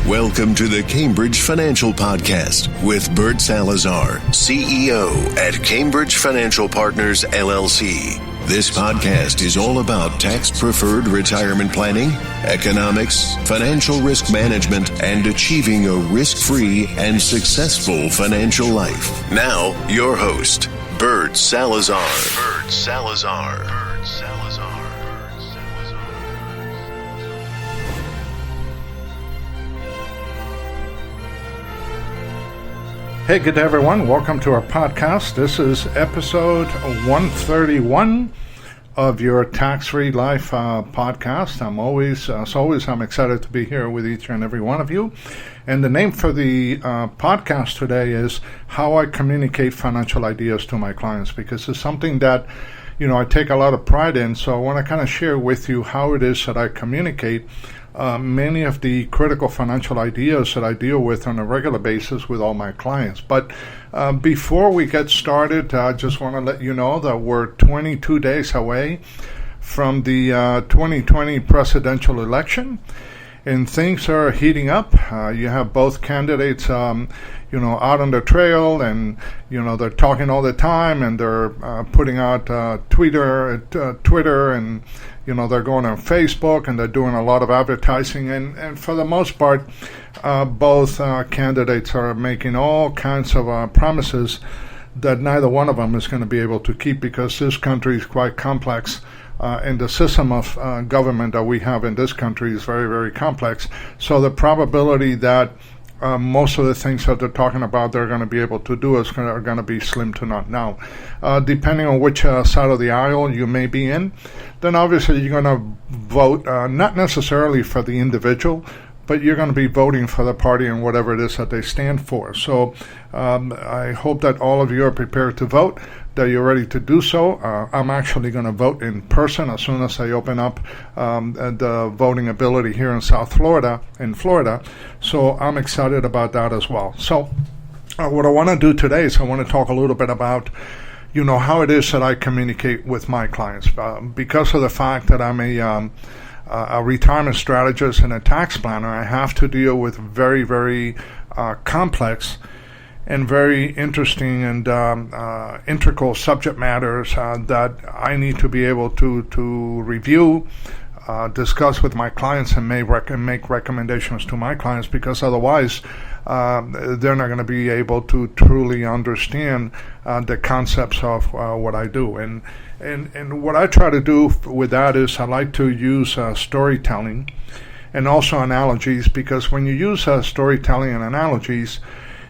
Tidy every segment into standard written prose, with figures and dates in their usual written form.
Welcome to the Cambridge Financial Podcast with Bert Salazar, CEO at Cambridge Financial Partners, LLC. This podcast is all about tax-preferred retirement planning, economics, financial risk management, and achieving a risk-free and successful financial life. Now, your host, Bert Salazar. Bert Salazar. Bert Salazar. Hey, good day, everyone. Welcome to our podcast. This is episode 131 of your Tax-Free Life podcast. I'm excited to be here with each and every one of you. And the name for the podcast today is How I Communicate Financial Ideas to My Clients, because it's something that, I take a lot of pride in. So I want to kind of share with you how it is that I communicate many of the critical financial ideas that I deal with on a regular basis with all my clients. But before we get started, I just want to let you know that we're 22 days away from the 2020 presidential election, and things are heating up. You have both candidates, out on the trail, and they're talking all the time, and they're putting out Twitter, and they're going on Facebook, and they're doing a lot of advertising, and for the most part, both candidates are making all kinds of promises that neither one of them is going to be able to keep, because this country is quite complex. And the system of government that we have in this country is very, very complex. So the probability that most of the things that they're talking about they're going to be able to do are going to be slim to none. Now, depending on which side of the aisle you may be in, then obviously you're going to vote not necessarily for the individual, but you're going to be voting for the party and whatever it is that they stand for. So I hope that all of you are prepared to vote, that you're ready to do so. I'm actually going to vote in person as soon as I open up the voting ability here in South Florida, So I'm excited about that as well. So what I want to do today is I want to talk a little bit about how it is that I communicate with my clients. Because of the fact that I'm a retirement strategist and a tax planner, I have to deal with very, very complex and very interesting and integral subject matters that I need to be able to review, discuss with my clients, and make recommendations to my clients, because otherwise they're not going to be able to truly understand the concepts of what I do. And what I try to do with that is I like to use storytelling and also analogies, because when you use storytelling and analogies,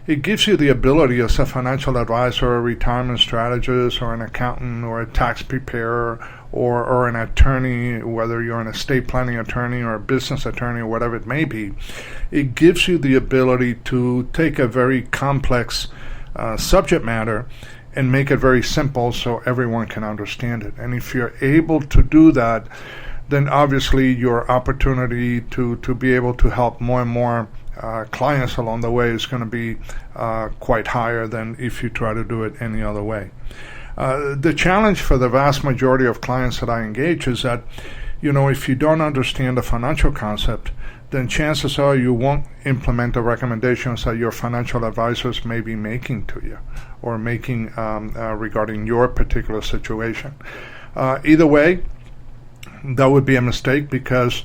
it gives you the ability as a financial advisor, a retirement strategist, or an accountant, or a tax preparer, or an attorney, whether you're an estate planning attorney or a business attorney or whatever it may be. It gives you the ability to take a very complex subject matter and make it very simple so everyone can understand it. And if you're able to do that, then obviously your opportunity to be able to help more and more clients along the way is going to be quite higher than if you try to do it any other way. The challenge for the vast majority of clients that I engage is that, if you don't understand the financial concept, then chances are you won't implement the recommendations that your financial advisors may be making to you or making regarding your particular situation. Either way, that would be a mistake, because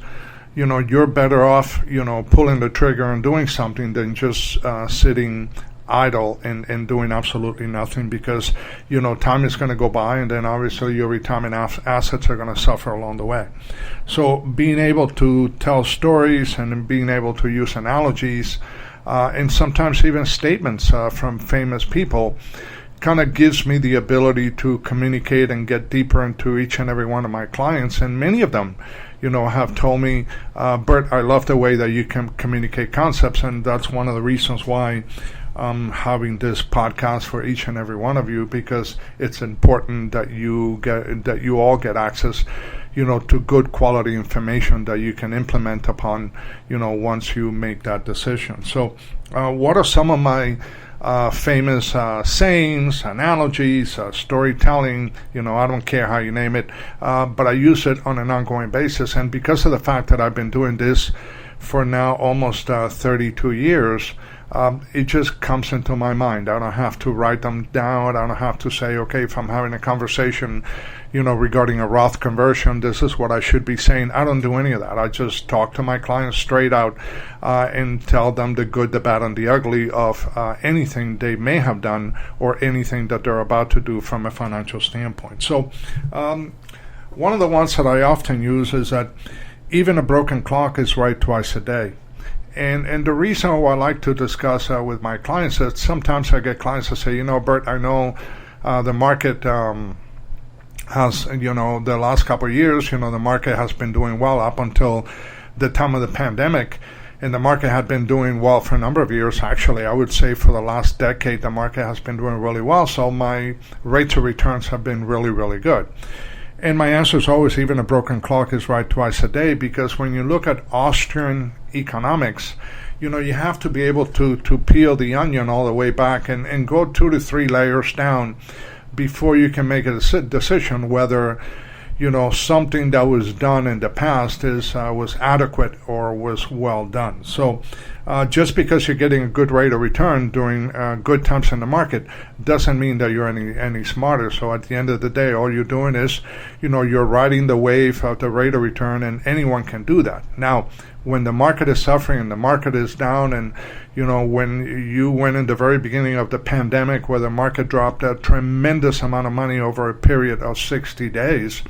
you're better off, pulling the trigger and doing something than just sitting idle and doing absolutely nothing, because, time is going to go by, and then obviously your retirement assets are going to suffer along the way. So being able to tell stories and being able to use analogies and sometimes even statements from famous people kind of gives me the ability to communicate and get deeper into each and every one of my clients. And many of them, have told me, Bert, I love the way that you can communicate concepts, and that's one of the reasons why I'm having this podcast for each and every one of you, because it's important that you all get access, to good quality information that you can implement upon, once you make that decision. So, what are some of my famous sayings, analogies, storytelling, I don't care how you name it, but I use it on an ongoing basis. And because of the fact that I've been doing this for now almost 32 years, it just comes into my mind. I don't have to write them down. I don't have to say, okay, if I'm having a conversation, regarding a Roth conversion, this is what I should be saying. I don't do any of that. I just talk to my clients straight out and tell them the good, the bad, and the ugly of anything they may have done or anything that they're about to do from a financial standpoint. So one of the ones that I often use is that even a broken clock is right twice a day. And the reason why I like to discuss with my clients is sometimes I get clients that say, Bert, I know the market has, the last couple of years, the market has been doing well up until the time of the pandemic. And the market had been doing well for a number of years. Actually, I would say for the last decade, the market has been doing really well. So my rates of returns have been really, really good. And my answer is always, even a broken clock is right twice a day, because when you look at Austrian economics, you have to be able to peel the onion all the way back and go 2 to 3 layers down before you can make a decision whether, something that was done in the past was adequate or was well done. So just because you're getting a good rate of return during good times in the market doesn't mean that you're any smarter. So at the end of the day, all you're doing is, you're riding the wave of the rate of return, and anyone can do that. Now, when the market is suffering and the market is down, and when you went in the very beginning of the pandemic where the market dropped a tremendous amount of money over a period of 60 days,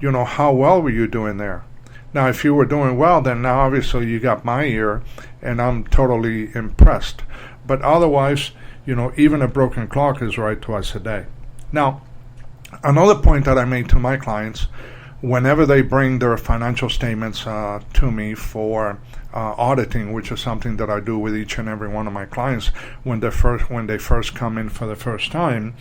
how well were you doing there? Now, if you were doing well, then now obviously you got my ear, and I'm totally impressed. But otherwise, even a broken clock is right twice a day. Now, another point that I made to my clients, whenever they bring their financial statements to me for auditing, which is something that I do with each and every one of my clients when they first come in for the first time,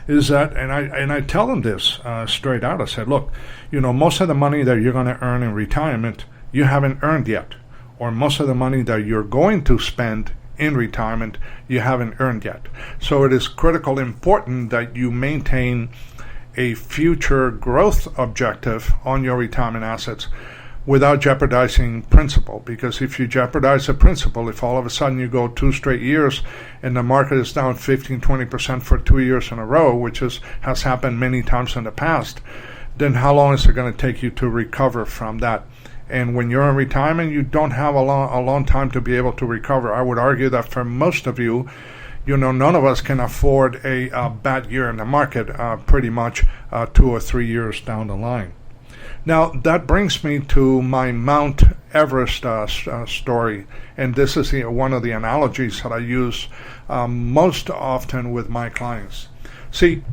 is that, and I tell them this straight out. I said, look, most of the money that you're going to earn in retirement, you haven't earned yet, or most of the money that you're going to spend in retirement, you haven't earned yet. So it is critical important that you maintain a future growth objective on your retirement assets without jeopardizing principal. Because if you jeopardize the principal, if all of a sudden you go 2 straight years and the market is down 15-20% for 2 years in a row, which has happened many times in the past, then how long is it going to take you to recover from that? And when you're in retirement, you don't have a long time to be able to recover. I would argue that for most of you, none of us can afford a bad year in the market pretty much 2 or 3 years down the line. Now, that brings me to my Mount Everest story, and this is one of the analogies that I use most often with my clients. See,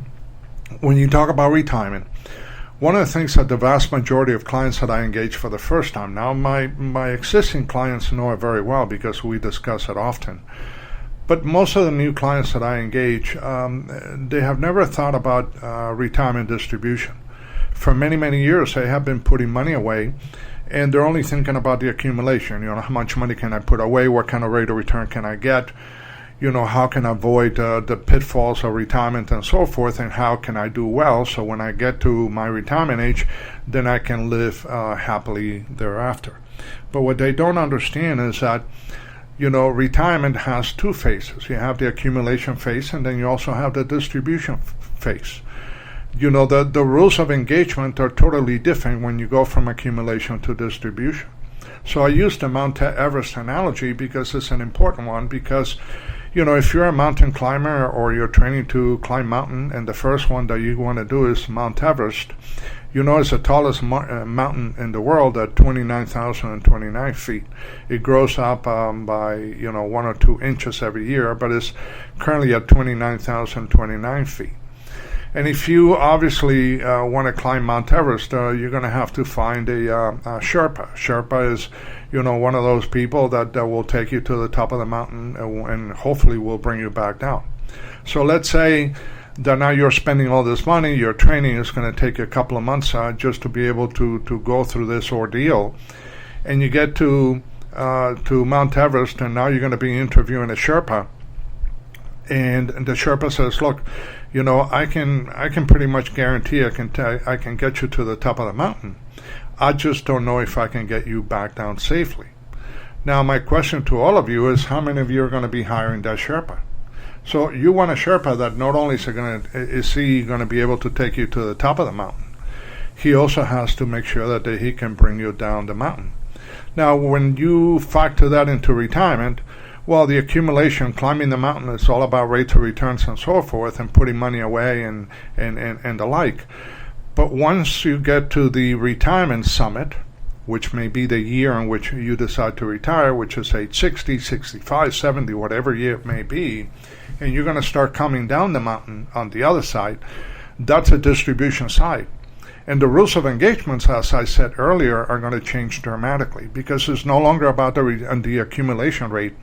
when you talk about retirement, one of the things that the vast majority of clients that I engage for the first time, now my existing clients know it very well because we discuss it often, but most of the new clients that I engage, they have never thought about retirement distribution. For many, many years, they have been putting money away, and they're only thinking about the accumulation. How much money can I put away? What kind of rate of return can I get? How can I avoid the pitfalls of retirement and so forth, and how can I do well so when I get to my retirement age, then I can live happily thereafter. But what they don't understand is that retirement has 2 phases. You have the accumulation phase, and then you also have the distribution phase. The rules of engagement are totally different when you go from accumulation to distribution. So I use the Mount Everest analogy because it's an important one, because if you're a mountain climber or you're training to climb mountain, and the first one that you want to do is Mount Everest, it's the tallest mountain in the world at 29,029 feet. It grows up by 1 or 2 inches every year, but it's currently at 29,029 feet. And if you obviously want to climb Mount Everest, you're going to have to find a Sherpa. Sherpa is, one of those people that will take you to the top of the mountain and hopefully will bring you back down. So let's say that now you're spending all this money, your training is going to take you a couple of months just to be able to go through this ordeal. And you get to Mount Everest, and now you're going to be interviewing a Sherpa. And the Sherpa says, look, I can pretty much guarantee I can get you to the top of the mountain. I just don't know if I can get you back down safely. Now, my question to all of you is, how many of you are going to be hiring that Sherpa? So you want a Sherpa that not only is he going to be able to take you to the top of the mountain, he also has to make sure that he can bring you down the mountain. Now, when you factor that into retirement, well, the accumulation, climbing the mountain, is all about rates of returns and so forth, and putting money away and the like. But once you get to the retirement summit, which may be the year in which you decide to retire, which is age 60, 65, 70, whatever year it may be, and you're going to start coming down the mountain on the other side, that's a distribution side. And the rules of engagements, as I said earlier, are going to change dramatically, because it's no longer about the accumulation rate.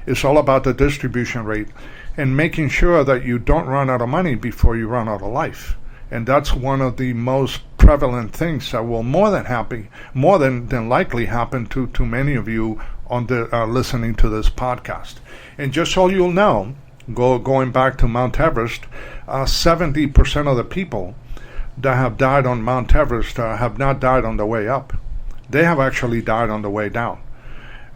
It's all about the distribution rate and making sure that you don't run out of money before you run out of life. And that's one of the most prevalent things that will more than likely happen to many of you on the listening to this podcast. And just so you'll know, going back to Mount Everest, 70% of the people that have died on Mount Everest have not died on the way up. They have actually died on the way down.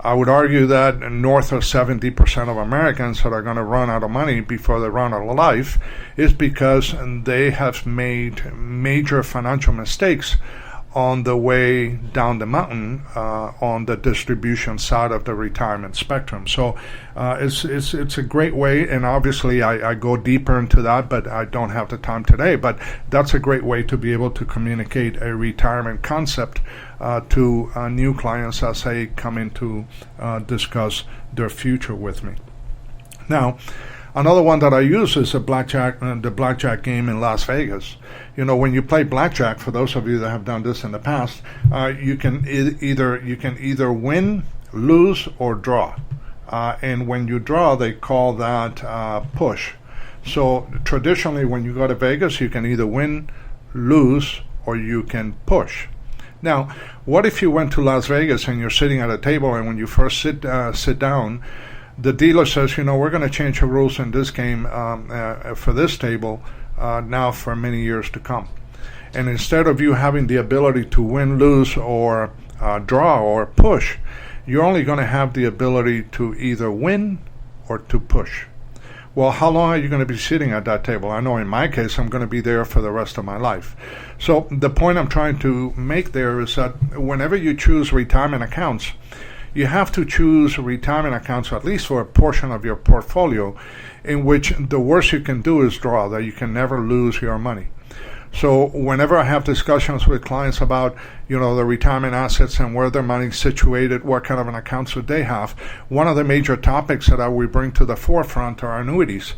I would argue that north of 70% of Americans that are going to run out of money before they run out of life is because they have made major financial mistakes on the way down the mountain on the distribution side of the retirement spectrum. So it's a great way, and obviously I go deeper into that, but I don't have the time today. But that's a great way to be able to communicate a retirement concept to new clients as they come in to discuss their future with me. Now, another one that I use is the blackjack game in Las Vegas. You know, when you play blackjack, for those of you that have done this in the past, you can either win, lose, or draw. And when you draw, they call that push. So traditionally, when you go to Vegas, you can either win, lose, or you can push. Now, what if you went to Las Vegas and you're sitting at a table, and when you first sit down, the dealer says, you know, we're going to change the rules in this game for this table now for many years to come. And instead of you having the ability to win, lose, or draw or push, you're only going to have the ability to either win or to push. Well, how long are you going to be sitting at that table? I know in my case, I'm going to be there for the rest of my life. So the point I'm trying to make there is that whenever you choose retirement accounts, you have to choose retirement accounts, at least for a portion of your portfolio, in which the worst you can do is draw, that you can never lose your money. So whenever I have discussions with clients about, you know, the retirement assets and where their money's situated, what kind of an account should they have, one of the major topics that we bring to the forefront are annuities,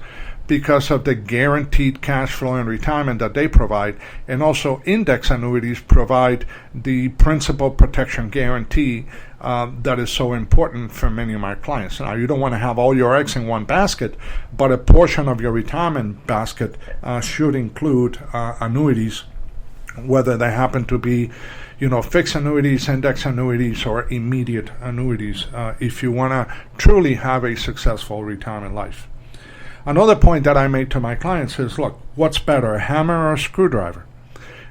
because of the guaranteed cash flow in retirement that they provide, and also index annuities provide the principal protection guarantee that is so important for many of my clients. Now, you don't want to have all your eggs in one basket, but a portion of your retirement basket should include annuities, whether they happen to be, you know, fixed annuities, index annuities, or immediate annuities, if you want to truly have a successful retirement life. Another point that I make to my clients is, look, what's better, a hammer or a screwdriver?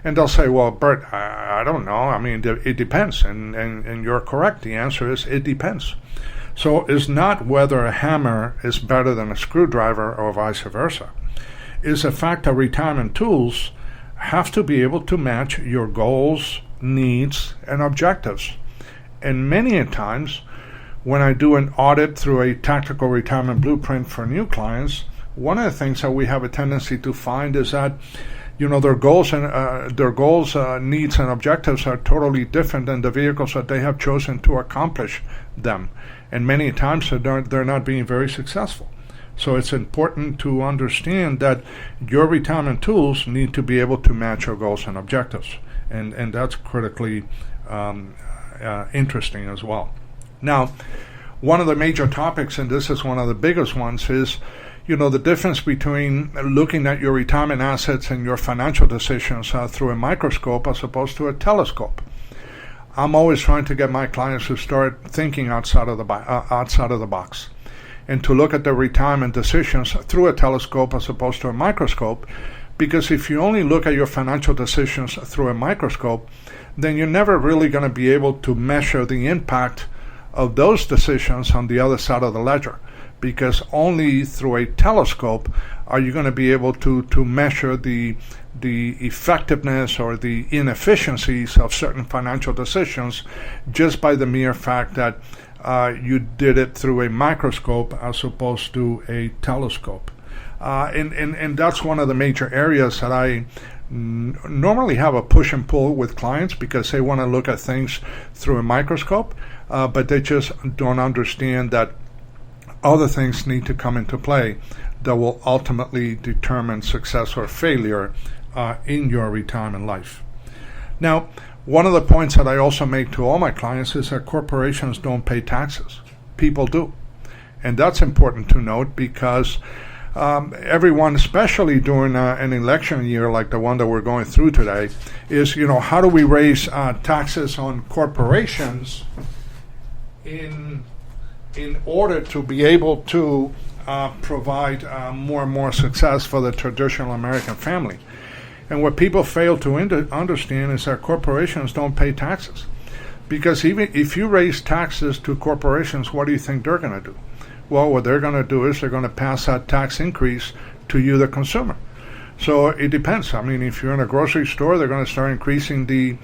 And they'll say, well, Bert, I don't know. I mean, it depends. And you're correct. The answer is it depends. So it's not whether a hammer is better than a screwdriver or vice versa. It's the fact that retirement tools have to be able to match your goals, needs, and objectives. And many a times, when I do an audit through a tactical retirement blueprint for new clients, one of the things that we have a tendency to find is that, you know, their goals, needs, and objectives are totally different than the vehicles that they have chosen to accomplish them. And many times they're not being very successful. So it's important to understand that your retirement tools need to be able to match your goals and objectives. And that's critically interesting as well. Now, one of the major topics, and this is one of the biggest ones, is, you know, the difference between looking at your retirement assets and your financial decisions through a microscope as opposed to a telescope. I'm always trying to get my clients to start thinking outside of the box, and to look at their retirement decisions through a telescope as opposed to a microscope, because if you only look at your financial decisions through a microscope, then you're never really going to be able to measure the impact of those decisions on the other side of the ledger, because only through a telescope are you going to be able to measure the effectiveness or the inefficiencies of certain financial decisions just by the mere fact that you did it through a microscope as opposed to a telescope. And that's one of the major areas that I normally have a push and pull with clients, because they want to look at things through a microscope, but they just don't understand that other things need to come into play that will ultimately determine success or failure in your retirement life. Now, one of the points that I also make to all my clients is that corporations don't pay taxes. People do. And that's important to note, because everyone, especially during an election year like the one that we're going through today, is, how do we raise taxes on corporations in order to be able to provide more and more success for the traditional American family. And what people fail to understand is that corporations don't pay taxes. Because even if you raise taxes to corporations, what do you think they're going to do? Well, what they're going to do is they're going to pass that tax increase to you, the consumer. So it depends. I mean, if you're in a grocery store, they're going to start increasing the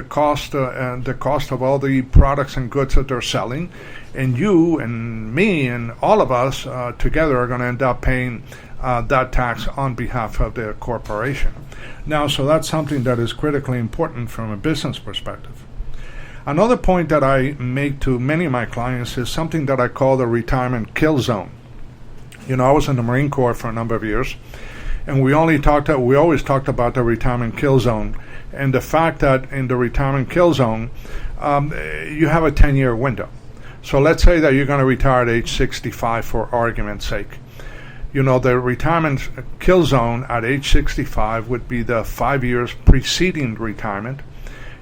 cost and the cost of all the products and goods that they're selling, and you and me and all of us together are going to end up paying that tax on behalf of the corporation. Now, so that's something that is critically important from a business perspective. Another point that I make to many of my clients is something that I call the retirement kill zone. I was in the Marine Corps for a number of years, and we always talked about the retirement kill zone, and the fact that in the retirement kill zone, you have a 10-year window. So let's say that you're going to retire at age 65 for argument's sake. The retirement kill zone at age 65 would be the 5 years preceding retirement,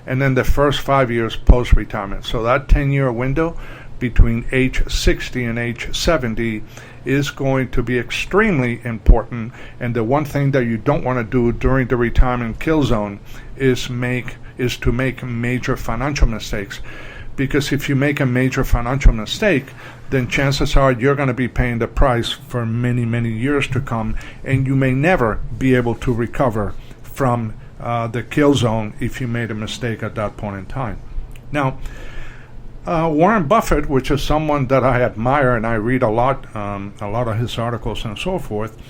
and then the first 5 years post-retirement. So that 10-year window between age 60 and age 70 is going to be extremely important. And the one thing that you don't want to do during the retirement kill zone is to make major financial mistakes. Because if you make a major financial mistake, then chances are you're going to be paying the price for many, many years to come, and you may never be able to recover from the kill zone if you made a mistake at that point in time. Now, Warren Buffett, which is someone that I admire and I read a lot of his articles and so forth,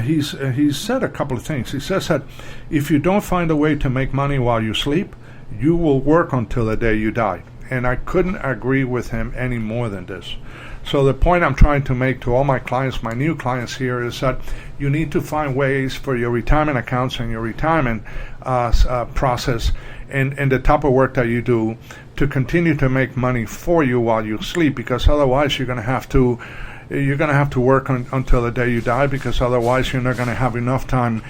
he's said a couple of things. He says that if you don't find a way to make money while you sleep, you will work until the day you die. And I couldn't agree with him any more than this. So the point I'm trying to make to all my clients, my new clients here, is that you need to find ways for your retirement accounts and your retirement process and the type of work that you do to continue to make money for you while you sleep, because otherwise you're going to have to work until the day you die, because otherwise you're not going to have enough time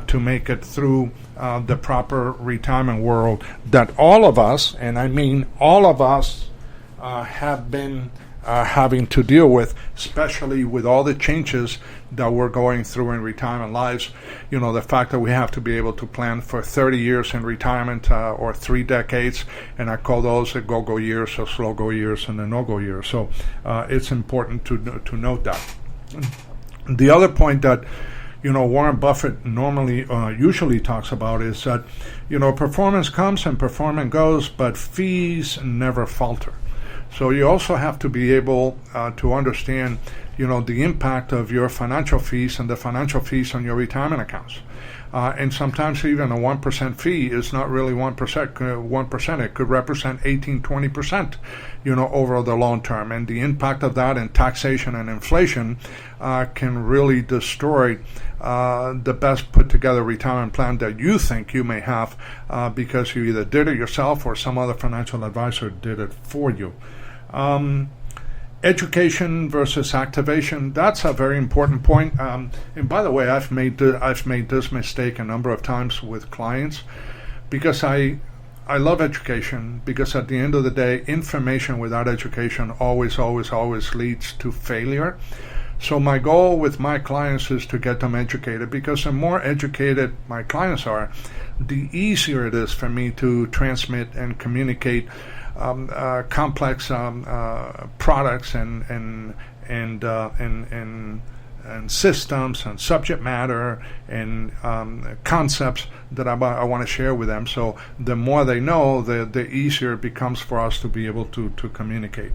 to make it through the proper retirement world that all of us, and I mean all of us, have been having to deal with, especially with all the changes that we're going through in retirement lives. The fact that we have to be able to plan for 30 years in retirement or 3 decades, and I call those the go-go years, or slow-go years, and the no-go years. So it's important to note that. The other point that Warren Buffett usually talks about is that performance comes and performance goes, but fees never falter. So you also have to be able to understand, the impact of your financial fees and the financial fees on your retirement accounts. And sometimes even a 1% fee is not really 1%. 1%. It could represent 18, 20%, over the long term. And the impact of that in taxation and inflation can really destroy the best put together retirement plan that you think you may have because you either did it yourself or some other financial advisor did it for you. Education versus activation, that's a very important point. And by the way, I've made this mistake a number of times with clients, because I love education, because at the end of the day, information without education always leads to failure. So my goal with my clients is to get them educated, because the more educated my clients are, the easier it is for me to transmit and communicate complex products and systems and subject matter and concepts that I want to share with them. So the more they know, the easier it becomes for us to be able to communicate.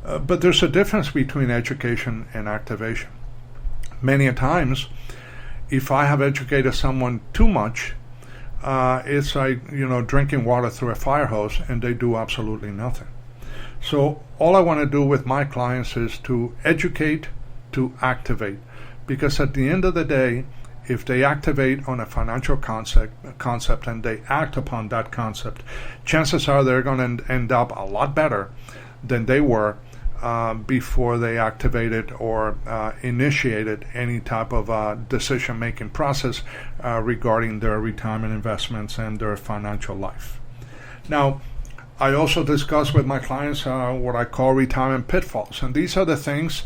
But there's a difference between education and activation. Many a times, if I have educated someone too much, it's like, drinking water through a fire hose, and they do absolutely nothing. So all I want to do with my clients is to educate, to activate. Because at the end of the day, if they activate on a financial concept and they act upon that concept, chances are they're going to end up a lot better than they were before they activated or initiated any type of decision-making process regarding their retirement investments and their financial life. Now, I also discuss with my clients what I call retirement pitfalls, and these are the things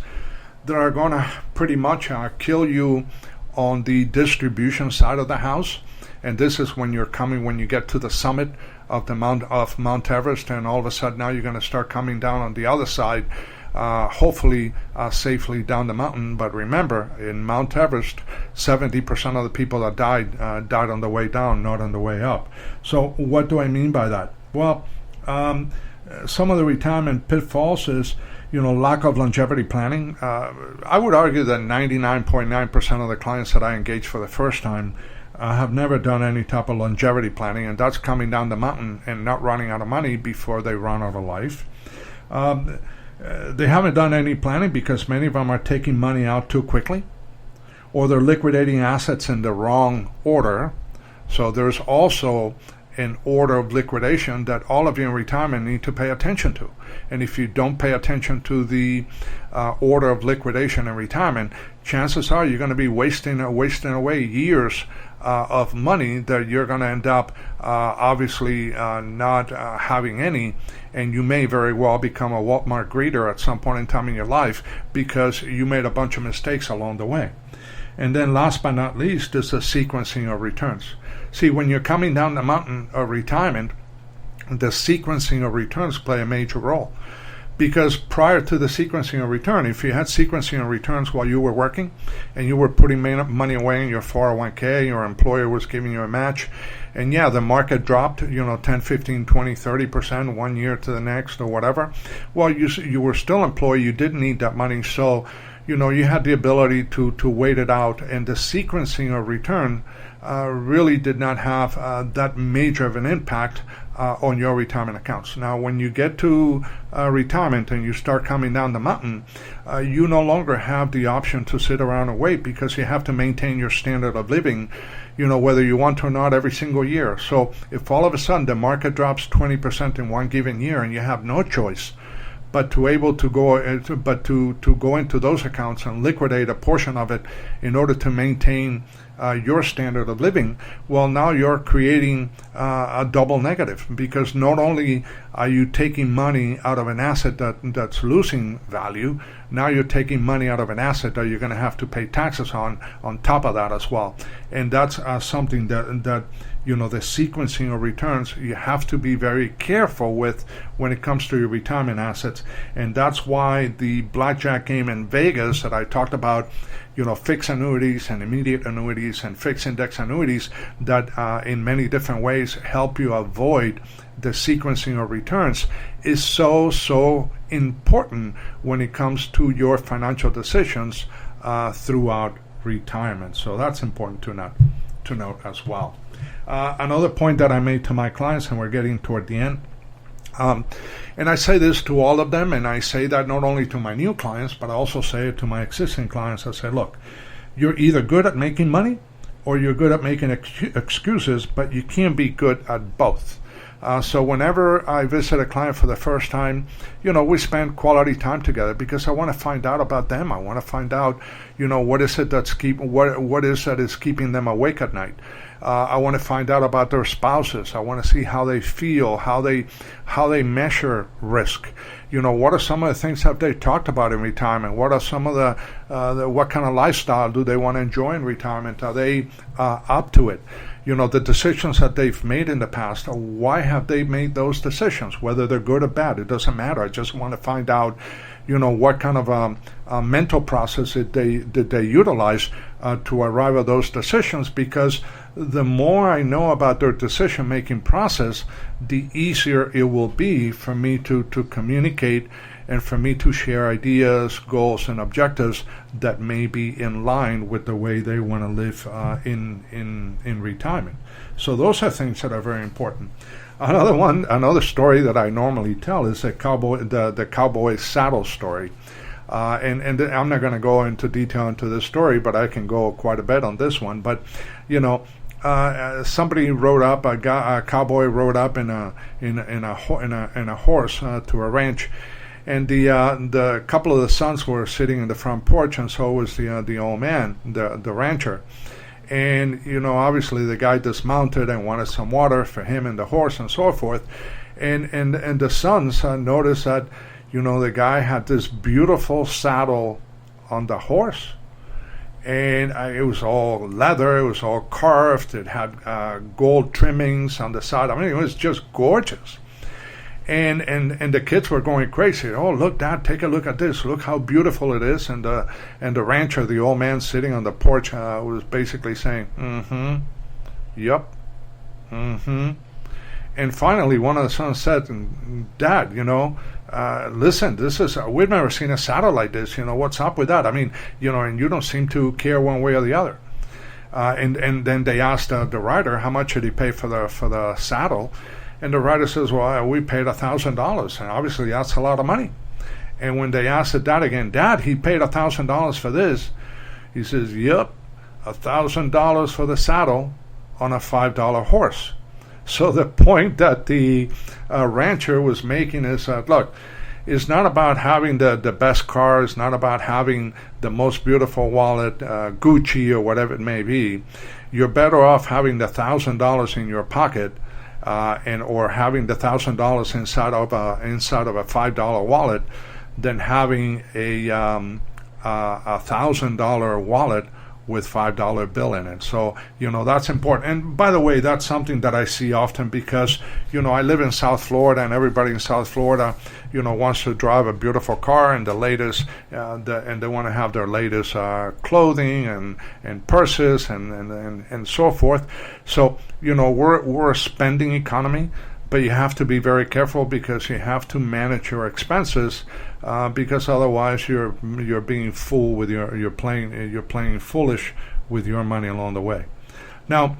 that are going to pretty much kill you on the distribution side of the house. And this is when you get to the summit of Mount Everest, and all of a sudden now you're going to start coming down on the other side, hopefully safely down the mountain. But remember, in Mount Everest, 70% of the people that died on the way down, not on the way up. So what do I mean by that? Well, some of the retirement pitfalls is lack of longevity planning. I would argue that 99.9% of the clients that I engage for the first time have never done any type of longevity planning, and that's coming down the mountain and not running out of money before they run out of life. They haven't done any planning because many of them are taking money out too quickly, or they're liquidating assets in the wrong order. So there's also an order of liquidation that all of you in retirement need to pay attention to. And if you don't pay attention to the order of liquidation in retirement, chances are you're going to be wasting away years of money that you're going to end up obviously not having any, and you may very well become a Walmart greeter at some point in time in your life because you made a bunch of mistakes along the way. And then last but not least is the sequencing of returns. See, when you're coming down the mountain of retirement, the sequencing of returns play a major role. Because prior to the sequencing of return, if you had sequencing of returns while you were working and you were putting money away in your 401k, your employer was giving you a match, and yeah, the market dropped, 10, 15, 20, 30% 1 year to the next or whatever, well, you were still employed, you didn't need that money, so you had the ability to wait it out, and the sequencing of return really did not have that major of an impact on your retirement accounts. Now, when you get to retirement and you start coming down the mountain, you no longer have the option to sit around and wait because you have to maintain your standard of living, whether you want to or not every single year. So if all of a sudden the market drops 20% in one given year and you have no choice but to go into those accounts and liquidate a portion of it in order to maintain your standard of living, well, now you're creating a double negative, because not only are you taking money out of an asset that's losing value, now you're taking money out of an asset that you're going to have to pay taxes on top of that as well. And that's something that the sequencing of returns you have to be very careful with when it comes to your retirement assets. And that's why the blackjack game in Vegas that I talked about, fixed annuities and immediate annuities and fixed index annuities that in many different ways help you avoid the sequencing of returns, is so important when it comes to your financial decisions throughout retirement. So that's important to note as well. Another point that I made to my clients, and we're getting toward the end, and I say this to all of them, and I say that not only to my new clients, but I also say it to my existing clients. I say, look, you're either good at making money or you're good at making excuses, but you can't be good at both. So whenever I visit a client for the first time, we spend quality time together because I want to find out about them. I want to find out, what is it that's what is that is keeping them awake at night. I want to find out about their spouses. I want to see how they feel, how they measure risk. What are some of the things that they talked about in retirement? What are some of the what kind of lifestyle do they want to enjoy in retirement? Are they up to it? the decisions that they've made in the past. Why have they made those decisions? Whether they're good or bad, it doesn't matter. I just want to find out, what kind of a mental process did they utilize to arrive at those decisions, because the more I know about their decision-making process, the easier it will be for me to communicate and for me to share ideas, goals, and objectives that may be in line with the way they want to live in retirement. So those are things that are very important. Another story that I normally tell is the cowboy saddle story. And I'm not going to go into detail into this story, but I can go quite a bit on this one. But somebody rode up, a cowboy rode up in a horse to a ranch, and the couple of the sons were sitting in the front porch, and so was the old man, the rancher. And obviously the guy dismounted and wanted some water for him and the horse and so forth, and the sons noticed that the guy had this beautiful saddle on the horse, and it was all leather, it was all carved, it had gold trimmings on the side. I mean, it was just gorgeous. And the kids were going crazy. Oh, look, Dad, take a look at this. Look how beautiful it is. And the rancher, the old man sitting on the porch, was basically saying, mm-hmm, yep, mm-hmm. And finally, one of the sons said, Dad, listen, we've never seen a saddle like this. What's up with that? I mean, and you don't seem to care one way or the other. And then they asked the rider, how much did he pay for the saddle? And the writer says, well, we paid $1,000. And obviously that's a lot of money. And when they asked the dad again, Dad, he paid $1,000 for this. He says, yep, $1,000 for the saddle on a $5 horse. So the point that the rancher was making is that, look, it's not about having the best car. It's not about having the most beautiful wallet, Gucci or whatever it may be. You're better off having the $1,000 in your pocket or having the $1,000 inside of a $5 wallet than having a $1,000 wallet with $5 bill in it. So that's important. And by the way, that's something that I see often because I live in South Florida, and everybody in South Florida wants to drive a beautiful car and the latest and they want to have their latest clothing and purses and so forth. So we're a spending economy, but you have to be very careful because you have to manage your expenses because otherwise you're being fool with you're playing foolish with your money along the way. Now,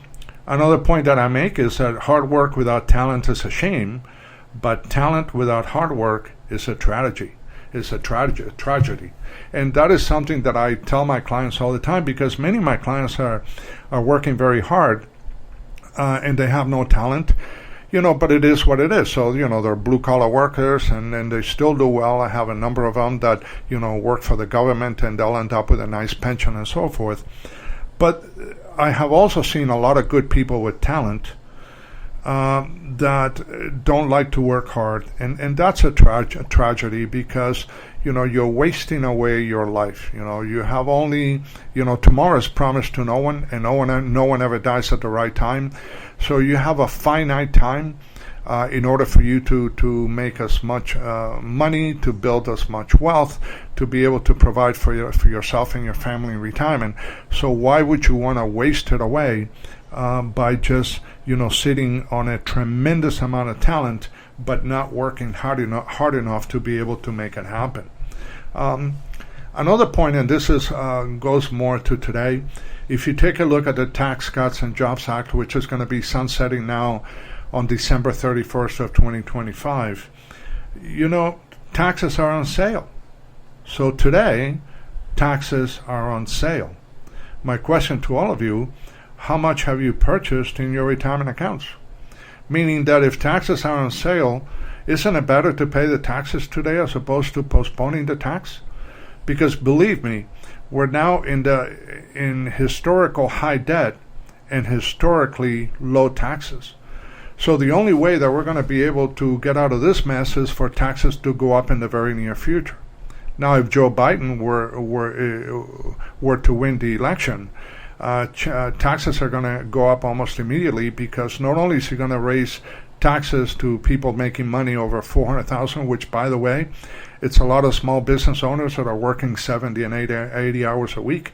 another point that I make is that hard work without talent is a shame, but talent without hard work is a tragedy. It's a tragedy, and that is something that I tell my clients all the time because many of my clients are working very hard and they have no talent. But it is what it is. So, they're blue-collar workers, and they still do well. I have a number of them that, work for the government, and they'll end up with a nice pension and so forth. But I have also seen a lot of good people with talent that don't like to work hard. And that's a tragedy because, you're wasting away your life. You have only, tomorrow is promised to no one, and no one ever dies at the right time. So you have a finite time in order for you to make as much money, to build as much wealth, to be able to provide for yourself and your family in retirement. So why would you want to waste it away by just sitting on a tremendous amount of talent but not working hard enough to be able to make it happen? Another point, and this goes more to today, if you take a look at the Tax Cuts and Jobs Act, which is going to be sunsetting now on December 31st of 2025, taxes are on sale. So today, taxes are on sale. My question to all of you, how much have you purchased in your retirement accounts? Meaning that if taxes are on sale, isn't it better to pay the taxes today as opposed to postponing the tax? Because believe me, we're now in historical high debt and historically low taxes. So the only way that we're going to be able to get out of this mess is for taxes to go up in the very near future. Now, if Joe Biden were to win the election, taxes are going to go up almost immediately, because not only is he going to raise taxes to people making money over $400,000, which, by the way, it's a lot of small business owners that are working 70 and 80 hours a week.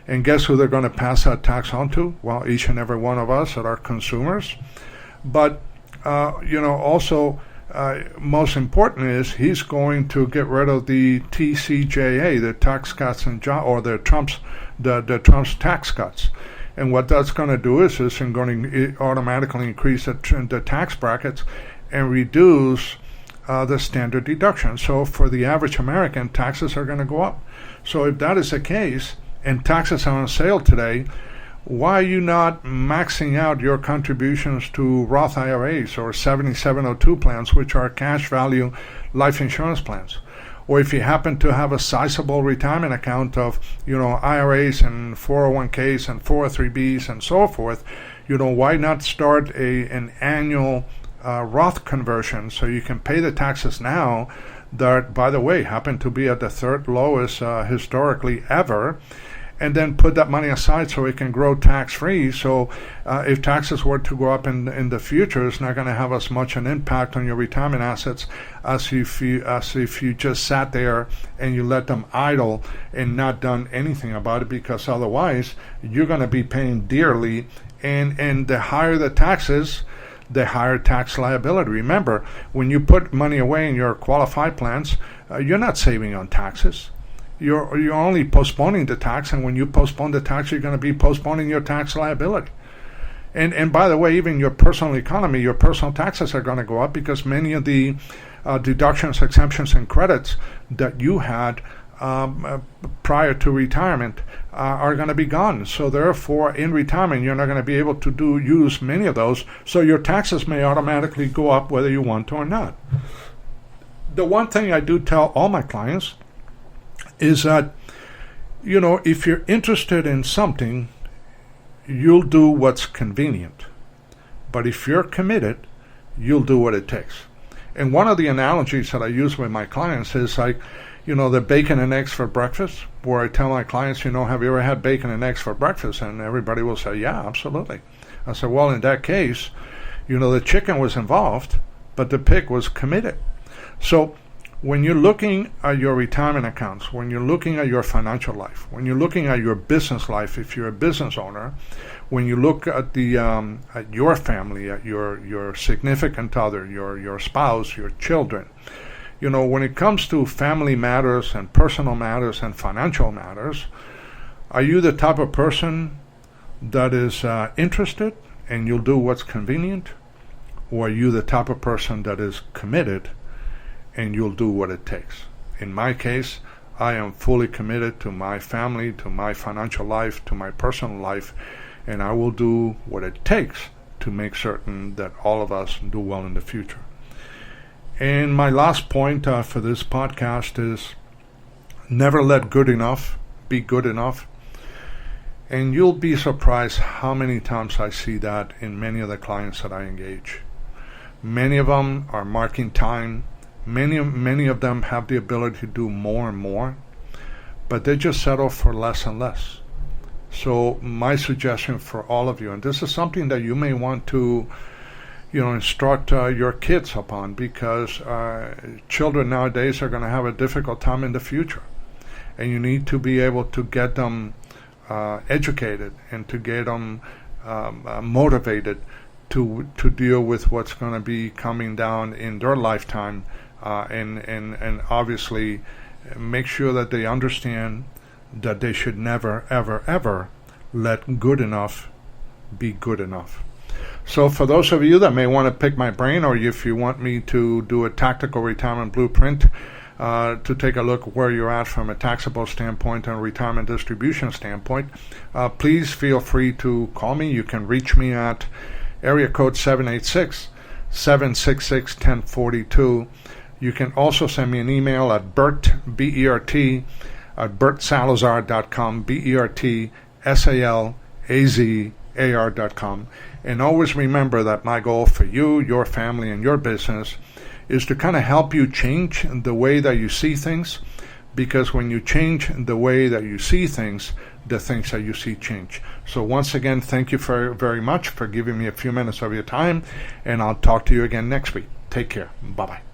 And guess who they're going to pass that tax on to? Well, each and every one of us that are consumers. But, also, most important is he's going to get rid of the TCJA, the Tax Cuts and the Trump's tax cuts. And what that's going to do is it's going to automatically increase the tax brackets and reduce the standard deduction. So for the average American, taxes are going to go up. So if that is the case, and taxes are on sale today, why are you not maxing out your contributions to Roth IRAs or 7702 plans, which are cash value life insurance plans? Or if you happen to have a sizable retirement account of, IRAs and 401ks and 403bs and so forth, why not start an annual Roth conversion so you can pay the taxes now that, by the way, happen to be at the third lowest historically ever, and then put that money aside so it can grow tax-free. So if taxes were to go up in the future, it's not going to have as much an impact on your retirement assets as if you just sat there and you let them idle and not done anything about it, because otherwise you're going to be paying dearly. And the higher the taxes, the higher tax liability. Remember, when you put money away in your qualified plans, you're not saving on taxes. You're only postponing the tax, and when you postpone the tax, you're going to be postponing your tax liability. And by the way, even your personal economy, your personal taxes are going to go up, because many of the deductions, exemptions, and credits that you had prior to retirement are going to be gone. So therefore, in retirement, you're not going to be able to use many of those. So your taxes may automatically go up whether you want to or not. The one thing I do tell all my clients is that, if you're interested in something, you'll do what's convenient. But if you're committed, you'll do what it takes. And one of the analogies that I use with my clients is like, the bacon and eggs for breakfast, where I tell my clients, have you ever had bacon and eggs for breakfast? And everybody will say, yeah, absolutely. I said, well, in that case, the chicken was involved, but the pig was committed. So when you're looking at your retirement accounts, when you're looking at your financial life, when you're looking at your business life, if you're a business owner, when you look at at your family, at your significant other, your spouse, your children, when it comes to family matters and personal matters and financial matters, are you the type of person that is interested and you'll do what's convenient? Or are you the type of person that is committed and you'll do what it takes? In my case, I am fully committed to my family, to my financial life, to my personal life, and I will do what it takes to make certain that all of us do well in the future. And my last point for this podcast is never let good enough be good enough. And you'll be surprised how many times I see that in many of the clients that I engage. Many of them are marking time. Many of them have the ability to do more and more, but they just settle for less and less. So my suggestion for all of you, and this is something that you may want to instruct your kids upon, because children nowadays are going to have a difficult time in the future, and you need to be able to get them educated and to get them motivated to deal with what's going to be coming down in their lifetime, and obviously make sure that they understand that they should never, ever, ever let good enough be good enough. So for those of you that may want to pick my brain, or if you want me to do a tactical retirement blueprint to take a look where you're at from a taxable standpoint and retirement distribution standpoint, please feel free to call me. You can reach me at area code 786-766-1042. You can also send me an email at Bert, B-E-R-T, at bertsalazar.com, BERTSALAZAR.com. And always remember that my goal for you, your family, and your business is to kind of help you change the way that you see things, because when you change the way that you see things, the things that you see change. So once again, thank you very much for giving me a few minutes of your time, and I'll talk to you again next week. Take care. Bye-bye.